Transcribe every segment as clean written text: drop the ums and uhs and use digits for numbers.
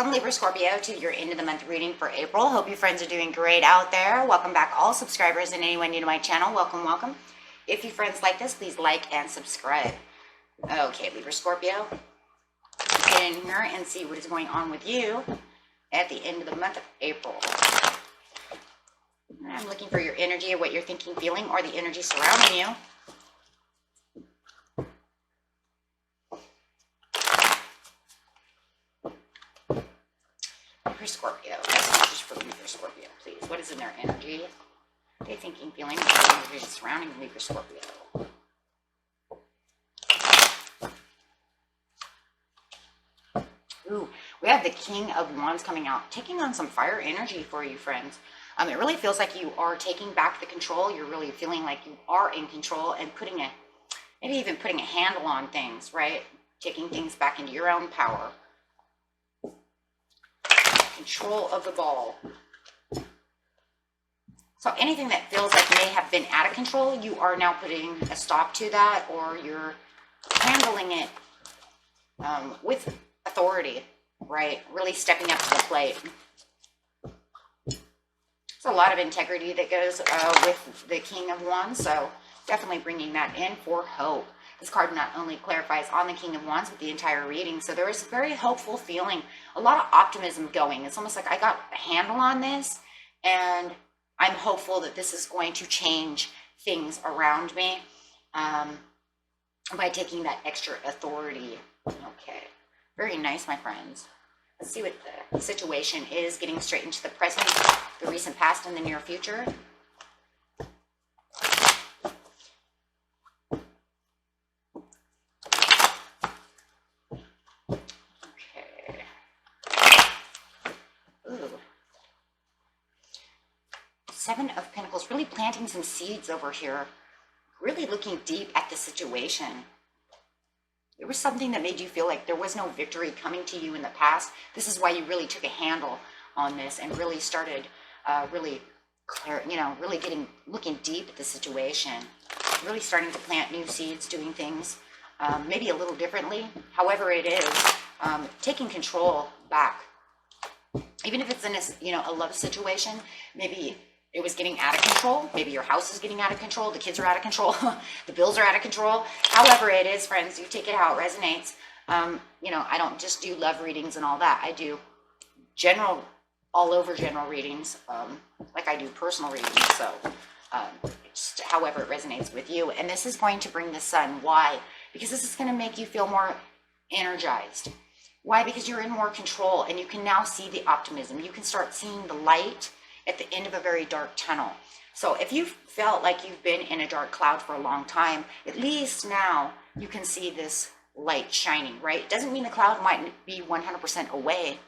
Welcome, Libra Scorpio, to your end of the month reading for April. Hope you friends are doing great out there. Welcome back, all subscribers and anyone new to my channel. Welcome, welcome. If you friends like this, please like and subscribe. Okay, Libra Scorpio, get in here and see what is going on with you at the end of the month of April. I'm looking for your energy, or what you're thinking, feeling, or the energy surrounding you. Libra Scorpio, messages for Libra Scorpio, please. What is in their energy? They thinking, feeling, or the energy surrounding Libra Scorpio. Ooh, we have the King of Wands coming out, taking on some fire energy for you, friends. It really feels like you are taking back the control. You're really feeling like you are in control and maybe even putting a handle on things, right? Taking things back into your own power. Control of the ball. So anything that feels like may have been out of control, you are now putting a stop to that, or you're handling it with authority, right? Really stepping up to the plate. There's a lot of integrity that goes with the King of Wands, so definitely bringing that in for hope. This card not only clarifies on the King of Wands with the entire reading, so there is a very hopeful feeling, a lot of optimism going. It's almost like I got a handle on this, and I'm hopeful that this is going to change things around me by taking that extra authority. Okay, very nice, my friends. Let's see what the situation is, getting straight into the present, the recent past, and the near future. Okay. Ooh. Seven of Pentacles, really planting some seeds over here, really looking deep at the situation. There was something that made you feel like there was no victory coming to you in the past. This is why you really took a handle on this and really started really looking deep at the situation, really starting to plant new seeds, doing things maybe a little differently. However it is, taking control back. Even if it's in a love situation, maybe it was getting out of control. Maybe your house is getting out of control. The kids are out of control. The bills are out of control. However it is, friends, you take it how it resonates. I don't just do love readings and all that. I do all over general readings, like I do personal readings. So just however it resonates with you. And this is going to bring the Sun. Why? Because this is going to make you feel more energized. Why? Because you're in more control, and you can now see the optimism. You can start seeing the light at the end of a very dark tunnel. So if you felt like you've been in a dark cloud for a long time, at least now you can see this light shining, right? It doesn't mean the cloud might be 100% away,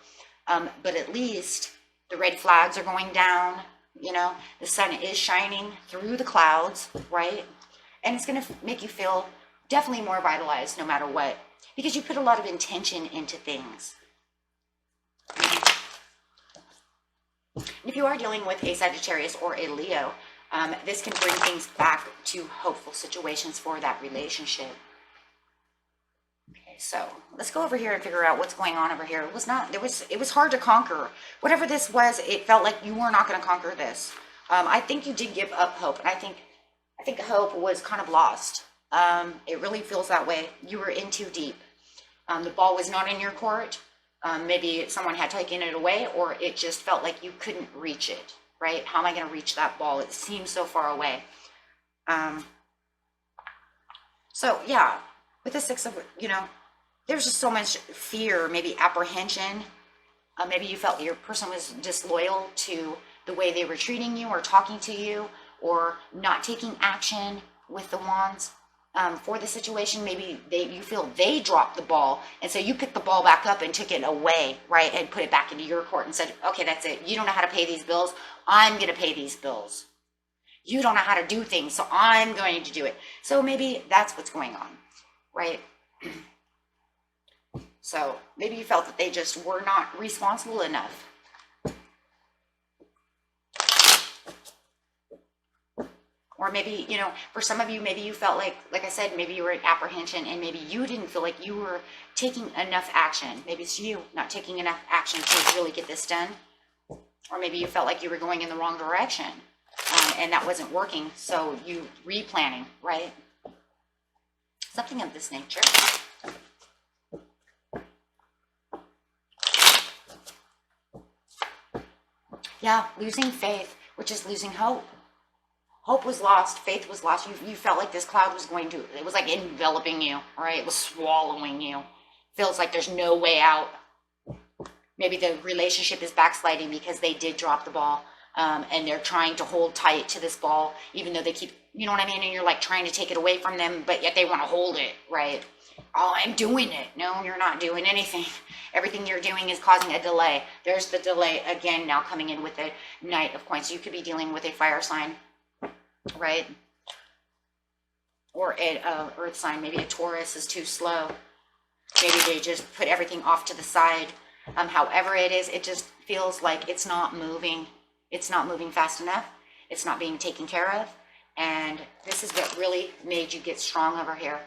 but at least the red flags are going down, the sun is shining through the clouds, right? And it's going to make you feel definitely more vitalized no matter what, because you put a lot of intention into things. If you are dealing with a Sagittarius or a Leo, this can bring things back to hopeful situations for that relationship. Okay, so let's go over here and figure out what's going on over here. It was hard to conquer. Whatever this was, it felt like you were not going to conquer this. I think you did give up hope, and I think hope was kind of lost. It really feels that way. You were in too deep. The ball was not in your court. Maybe someone had taken it away, or it just felt like you couldn't reach it, right? How am I going to reach that ball? It seems so far away. So yeah, with the Six of, there's just so much fear, maybe apprehension. Maybe you felt your person was disloyal to the way they were treating you or talking to you, or not taking action with the wands. For the situation, maybe you feel they dropped the ball, and so you picked the ball back up and took it away, right, and put it back into your court and said, okay, that's it. You don't know how to pay these bills. I'm going to pay these bills. You don't know how to do things, so I'm going to do it. So maybe that's what's going on, right? So maybe you felt that they just were not responsible enough. Or maybe, for some of you, maybe you felt like like I said, maybe you were in apprehension and maybe you didn't feel like you were taking enough action. Maybe it's you not taking enough action to really get this done. Or maybe you felt like you were going in the wrong direction and that wasn't working. So you replanning, right? Something of this nature. Yeah, losing faith, which is losing hope. Hope was lost. Faith was lost. You felt like this cloud was going to, it was like enveloping you, right? It was swallowing you. Feels like there's no way out. Maybe the relationship is backsliding because they did drop the ball and they're trying to hold tight to this ball, even though they keep, you know what I mean? And you're like trying to take it away from them, but yet they want to hold it, right? Oh, I'm doing it. No, you're not doing anything. Everything you're doing is causing a delay. There's the delay again now coming in with the Knight of Coins. You could be dealing with a fire sign, right? Or an earth sign. Maybe a Taurus is too slow. Maybe they just put everything off to the side. However it is, it just feels like it's not moving. It's not moving fast enough. It's not being taken care of. And this is what really made you get strong over here.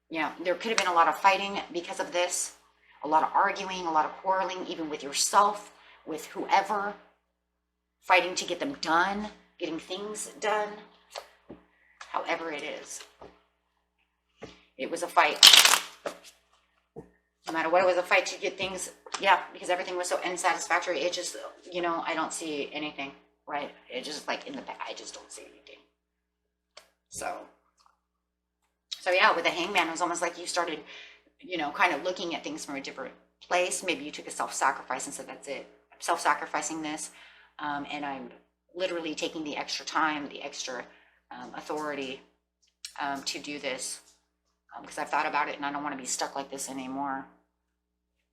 Yeah, there could have been a lot of fighting because of this. A lot of arguing, a lot of quarreling, even with yourself, with whoever. Fighting to get them done, getting things done. However it is. It was a fight. No matter what, it was a fight to get things, yeah, because everything was so unsatisfactory. It just, you know, I don't see anything, right? It just like in the back, I just don't see anything. So yeah, with the Hangman, it was almost like you started, you know, kind of looking at things from a different place. Maybe you took a self-sacrifice and said, that's it. I'm self-sacrificing this. And I'm literally taking the extra time, the extra authority to do this. Because I've thought about it and I don't want to be stuck like this anymore.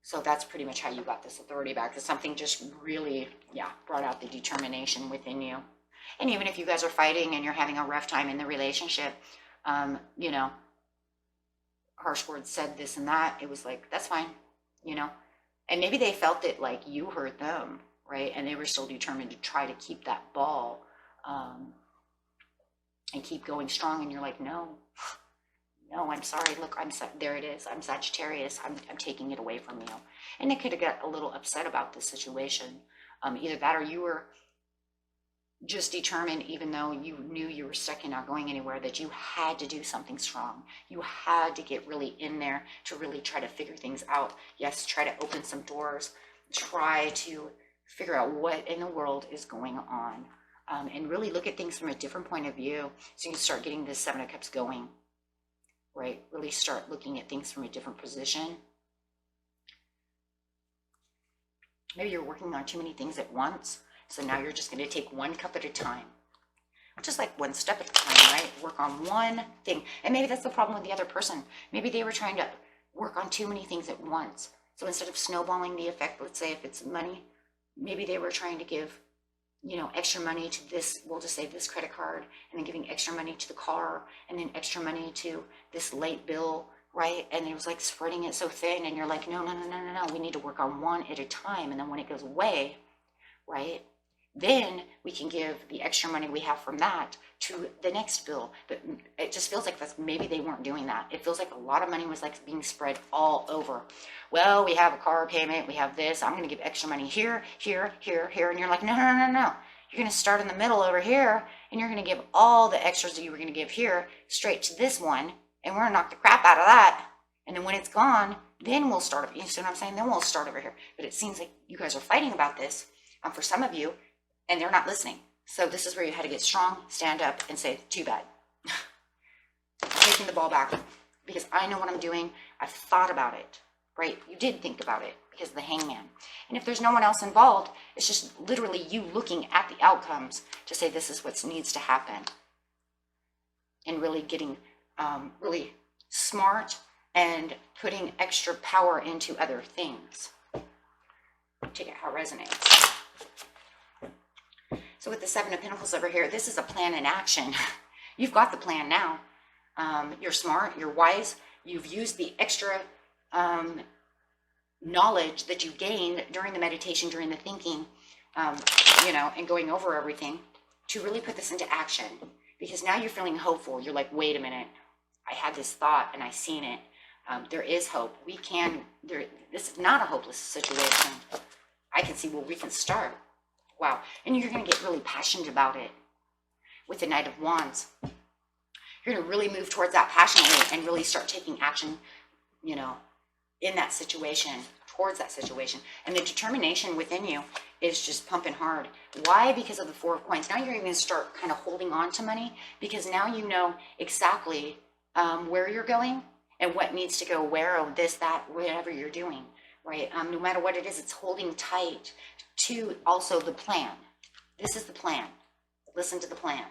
So that's pretty much how you got this authority back. Because something just really, yeah, brought out the determination within you. And even if you guys are fighting and you're having a rough time in the relationship, you know, harsh words said this and that, it was like, that's fine, you know. And maybe they felt it like you hurt them, right? And they were still determined to try to keep that ball and keep going strong. And you're like, no, I'm sorry. Look, there it is. I'm Sagittarius. I'm taking it away from you. And they could have got a little upset about this situation. Either that or you were just determined, even though you knew you were stuck and not going anywhere, that you had to do something strong. You had to get really in there to really try to figure things out. Yes, try to open some doors. Try to figure out what in the world is going on. And really look at things from a different point of view. So you can start getting this Seven of Cups going. Right? Really start looking at things from a different position. Maybe you're working on too many things at once. So now you're just going to take one cup at a time. Just like one step at a time, right? Work on one thing. And maybe that's the problem with the other person. Maybe they were trying to work on too many things at once. So instead of snowballing the effect, let's say if it's money, maybe they were trying to give, you know, extra money to this, we'll just say this credit card, and then giving extra money to the car, and then extra money to this late bill, right? And it was like spreading it so thin, and you're like, no, we need to work on one at a time. And then when it goes away, right, then we can give the extra money we have from that to the next bill. But it just feels like that's, maybe they weren't doing that. It feels like a lot of money was like being spread all over. Well, we have a car payment, we have this, I'm going to give extra money here, here, here, here. And you're like, no. You're going to start in the middle over here, and you're going to give all the extras that you were going to give here straight to this one, and we're going to knock the crap out of that. And then when it's gone, then we'll start, you see what I'm saying? Then we'll start over here. But it seems like you guys are fighting about this for some of you, and they're not listening. So this is where you had to get strong, stand up, and say, too bad. I'm taking the ball back because I know what I'm doing. I've thought about it, right? You did think about it because of the Hangman. And if there's no one else involved, it's just literally you looking at the outcomes to say this is what needs to happen. And really getting really smart and putting extra power into other things. Check out how it resonates. So with the Seven of Pentacles over here, this is a plan in action. You've got the plan now. You're smart, you're wise. You've used the extra knowledge that you gained during the meditation, during the thinking, you know, and going over everything to really put this into action. because now you're feeling hopeful. You're like, wait a minute, I had this thought and I seen it. There is hope. We can, this is not a hopeless situation. I can see where we can start. Wow. And you're going to get really passionate about it with the Knight of Wands. You're going to really move towards that passionately and really start taking action, you know, in that situation, towards that situation. And the determination within you is just pumping hard. Why? Because of the Four of Coins. Now you're going to start kind of holding on to money, because now you know exactly where you're going and what needs to go where, or this, that, whatever you're doing, right? No matter what it is, it's holding tight to also the plan. This is the plan. Listen to the plan.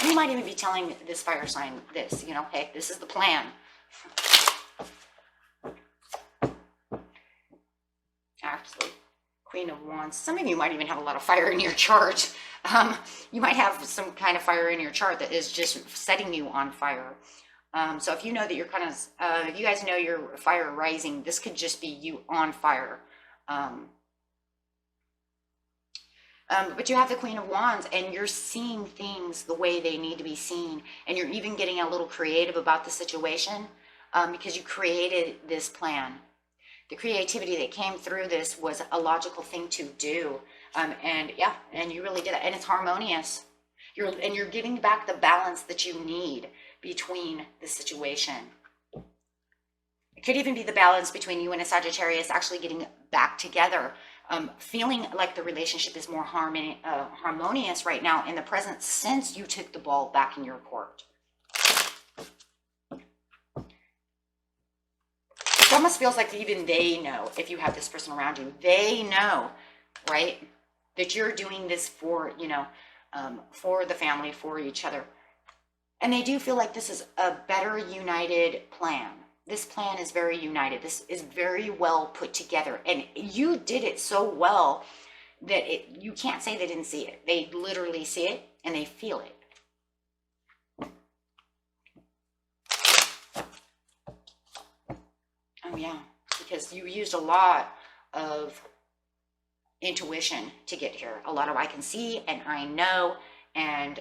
You might even be telling this fire sign this, you know, hey, this is the plan. Actually, Queen of Wands. Some of you might even have a lot of fire in your chart. You might have some kind of fire in your chart that is just setting you on fire. So if you know that you're kind of, if you guys know your fire rising, this could just be you on fire. But you have the Queen of Wands, and you're seeing things the way they need to be seen. And you're even getting a little creative about the situation, because you created this plan. The creativity that came through this was a logical thing to do. And yeah, and you really did it. And it's harmonious. You're getting back the balance that you need between the situation. It could even be the balance between you and a Sagittarius actually getting back together. Feeling like the relationship is more harmonious right now in the present, since you took the ball back in your court. It almost feels like even they know, if you have this person around you, they know, right, that you're doing this for, you know, for the family, for each other. And they do feel like this is a better united plan. This plan is very united. This is very well put together. And you did it so well that you can't say they didn't see it. They literally see it and they feel it. Oh yeah, because you used a lot of intuition to get here. A lot of I can see and I know, and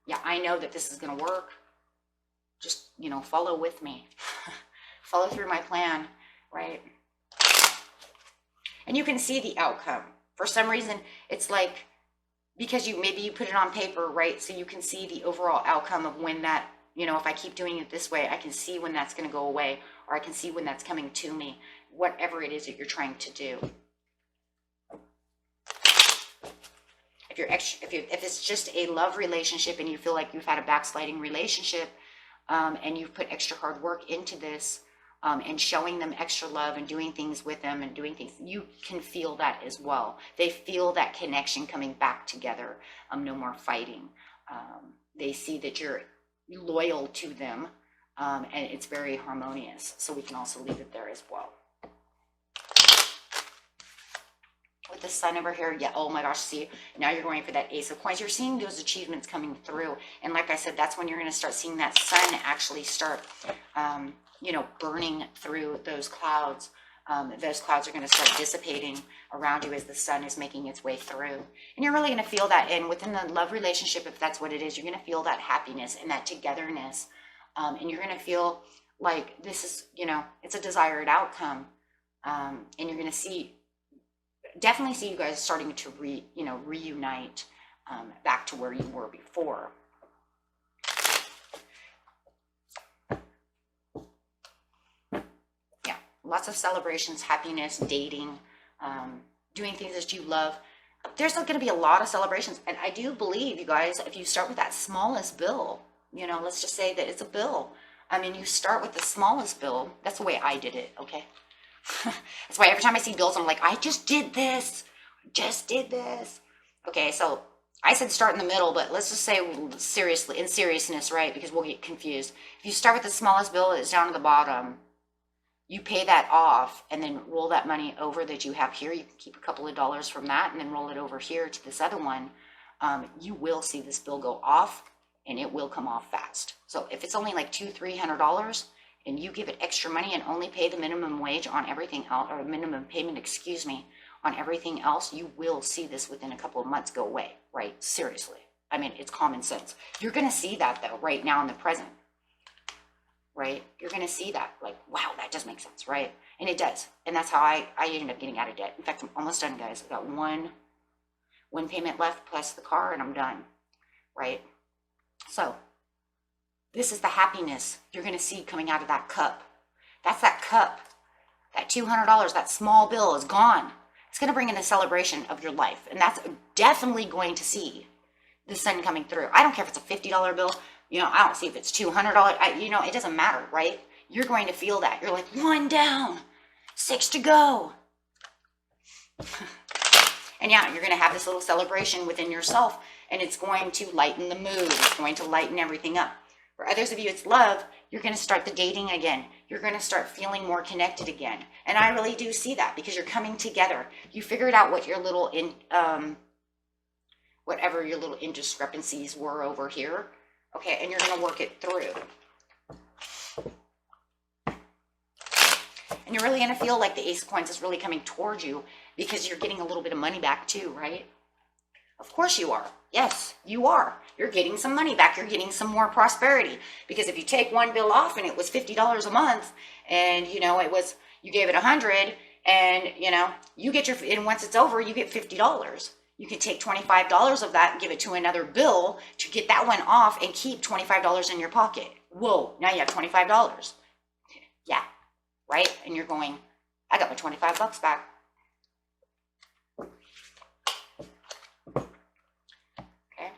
yeah, I know that this is going to work. Just, you know, follow with me. Follow through my plan, right? And you can see the outcome. For some reason, it's like, because maybe you put it on paper, right? So you can see the overall outcome of when that, you know, if I keep doing it this way, I can see when that's going to go away, or I can see when that's coming to me, whatever it is that you're trying to do. If it's just a love relationship and you feel like you've had a backsliding relationship, and you've put extra hard work into this, and showing them extra love and doing things with them and doing things, you can feel that as well. They feel that connection coming back together. No more fighting. They see that you're loyal to them, and it's very harmonious. So we can also leave it there as well. With the Sun over here, yeah, oh my gosh, see, now you're going for that Ace of Coins. You're seeing those achievements coming through. And like I said, that's when you're going to start seeing that sun actually start, you know, burning through those clouds. Those clouds are going to start dissipating around you as the sun is making its way through. And you're really going to feel that. And within the love relationship, if that's what it is, you're going to feel that happiness and that togetherness. And you're going to feel like this is, you know, it's a desired outcome. And you're going to definitely see you guys starting to reunite back to where you were before. Yeah, lots of celebrations, happiness, dating, doing things that you love. There's going to be a lot of celebrations. And I do believe, you guys, if you start with that smallest bill, you know, let's just say that it's a bill. I mean, you start with the smallest bill. That's the way I did it, okay? That's why every time I see bills, I'm like, I just did this. Okay, so I said start in the middle, but let's just say seriously, in seriousness, right? Because we'll get confused. If you start with the smallest bill, it's down to the bottom. You pay that off and then roll that money over that you have here. You can keep a couple of dollars from that and then roll it over here to this other one. You will see this bill go off, and it will come off fast. So if it's only like $200-300, and you give it extra money and only pay the minimum wage on everything else, or minimum payment, excuse me, on everything else, you will see this within a couple of months go away, right? Seriously. I mean, it's common sense. You're going to see that though, right now in the present, right? You're going to see that like, wow, that does make sense, right? And it does. And that's how I ended up getting out of debt. In fact, I'm almost done, guys. I've got one payment left plus the car and I'm done, right? So this is the happiness you're going to see coming out of that cup. That's that cup. That $200, that small bill is gone. It's going to bring in a celebration of your life. And that's definitely going to see the sun coming through. I don't care if it's a $50 bill. You know, I don't see if it's $200. You know, it doesn't matter, right? You're going to feel that. You're like, 1 down, 6 to go. And yeah, you're going to have this little celebration within yourself, and it's going to lighten the mood. It's going to lighten everything up. For others of you, it's love. You're going to start the dating again. You're going to start feeling more connected again. And I really do see that because you're coming together. You figured out what your little, whatever your little indiscrepancies were over here. Okay, and you're going to work it through. And you're really going to feel like the Ace of Coins is really coming towards you because you're getting a little bit of money back too, right? Of course you are. Yes, you are. You're getting some money back. You're getting some more prosperity. Because if you take one bill off and it was $50 a month and, you know, you gave it 100 and, you know, you get and once it's over, you get $50. You can take $25 of that and give it to another bill to get that one off and keep $25 in your pocket. Whoa, now you have $25. Yeah, right? And you're going, I got my 25 bucks back. Okay.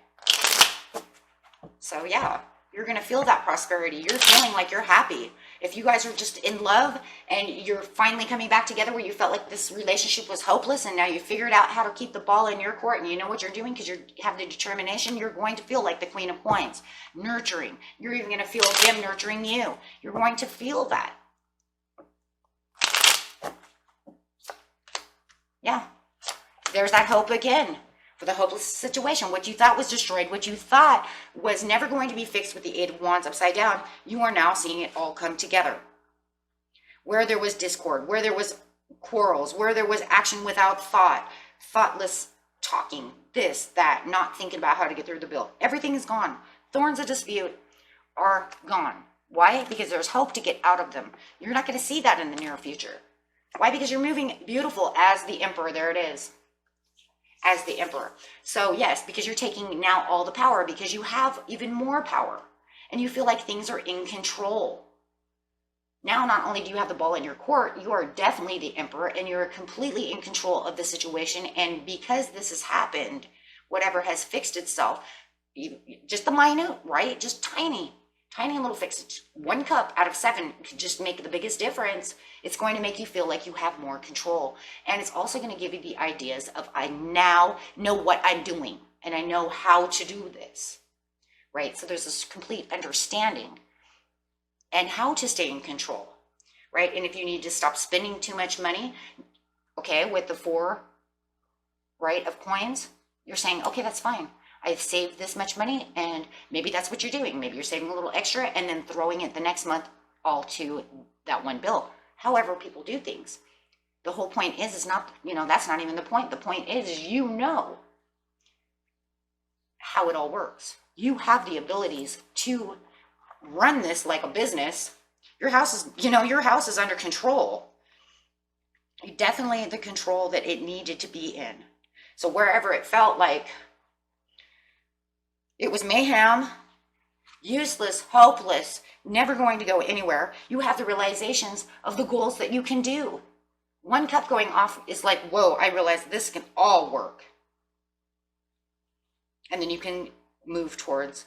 So yeah, you're going to feel that prosperity. You're feeling like you're happy. If you guys are just in love and you're finally coming back together where you felt like this relationship was hopeless and now you figured out how to keep the ball in your court and you know what you're doing because you have the determination, you're going to feel like the Queen of Coins, nurturing. You're even going to feel them nurturing you. You're going to feel that. Yeah, there's that hope again. For the hopeless situation, what you thought was destroyed, what you thought was never going to be fixed with the Eight of Wands upside down, you are now seeing it all come together. Where there was discord, where there was quarrels, where there was action without thought, thoughtless talking, this, that, not thinking about how to get through the bill. Everything is gone. Thorns of dispute are gone. Why? Because there's hope to get out of them. You're not going to see that in the near future. Why? Because you're moving beautiful as the Emperor. There it is. As the Emperor. So yes, because you're taking now all the power because you have even more power and you feel like things are in control. Now, not only do you have the ball in your court, you are definitely the Emperor and you're completely in control of the situation. And because this has happened, whatever has fixed itself, just the minute, right? Just tiny little fix. 1 cup out of 7 could just make the biggest difference. It's going to make you feel like you have more control. And it's also going to give you the ideas of, I now know what I'm doing and I know how to do this, right? So there's this complete understanding and how to stay in control, right? And if you need to stop spending too much money, okay, with the 4, right, of coins, you're saying, okay, that's fine. I've saved this much money and maybe that's what you're doing. Maybe you're saving a little extra and then throwing it the next month all to that 1 bill. However people do things. The whole point is not, you know, that's not even the point. The point is you know how it all works. You have the abilities to run this like a business. Your house is, you know, your house is under control. You definitely the control that it needed to be in. So wherever it felt like it was mayhem, useless, hopeless, never going to go anywhere, you have the realizations of the goals that you can do. 1 cup going off is like, whoa, I realize this can all work. And then you can move towards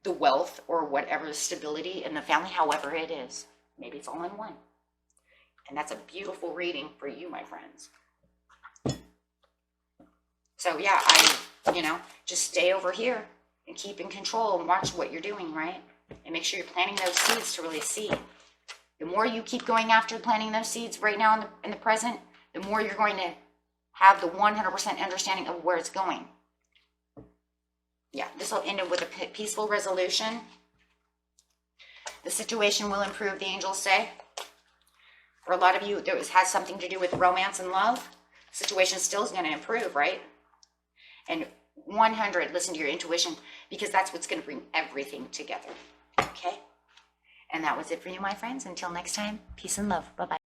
the wealth or whatever stability in the family, however it is. Maybe it's all in one. And that's a beautiful reading for you, my friends. So yeah, just stay over here and keep in control and watch what you're doing, right? And make sure you're planting those seeds to really see. The more you keep going after planting those seeds right now in the present, the more you're going to have the 100% understanding of where it's going. Yeah, this will end up with a peaceful resolution. The situation will improve, the angels say. For a lot of you, it has something to do with romance and love. The situation still is going to improve, right? And 100, listen to your intuition, because that's what's going to bring everything together. Okay? And that was it for you, my friends. Until next time, peace and love. Bye-bye.